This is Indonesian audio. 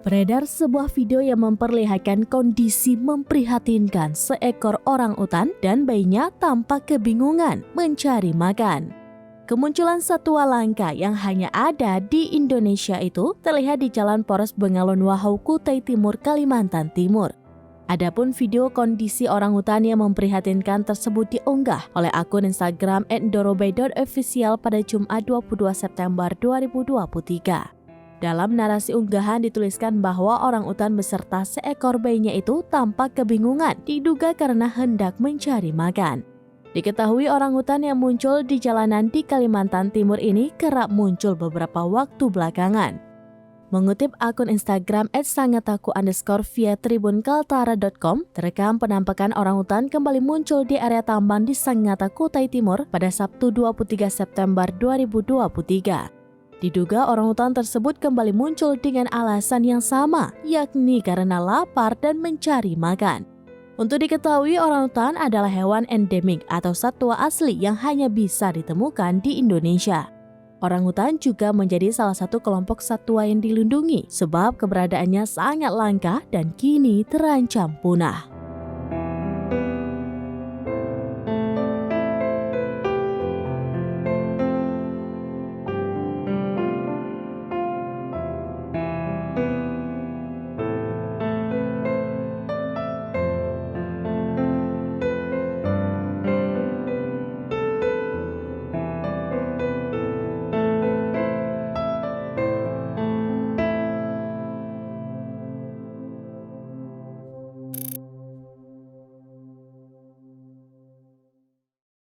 Beredar sebuah video yang memperlihatkan kondisi memprihatinkan seekor orangutan dan bayinya tampak kebingungan mencari makan. Kemunculan satwa langka yang hanya ada di Indonesia itu terlihat di Jalan Poros Bengalon Wahau, Kutai Timur, Kalimantan Timur. Adapun video kondisi orangutan yang memprihatinkan tersebut diunggah oleh akun Instagram @ndorobay.official pada Jumat 22 September 2023. Dalam narasi unggahan dituliskan bahwa orangutan beserta seekor bayinya itu tampak kebingungan, diduga karena hendak mencari makan. Diketahui orangutan yang muncul di jalanan di Kalimantan Timur ini kerap muncul beberapa waktu belakangan. Mengutip akun Instagram @sangataku_ via tribunkaltara.com, terekam penampakan orangutan kembali muncul di area tambang di Sangatta, Kutai Timur pada Sabtu 23 September 2023. Diduga orangutan tersebut kembali muncul dengan alasan yang sama, yakni karena lapar dan mencari makan. Untuk diketahui, orangutan adalah hewan endemik atau satwa asli yang hanya bisa ditemukan di Indonesia. Orangutan juga menjadi salah satu kelompok satwa yang dilindungi sebab keberadaannya sangat langka dan kini terancam punah.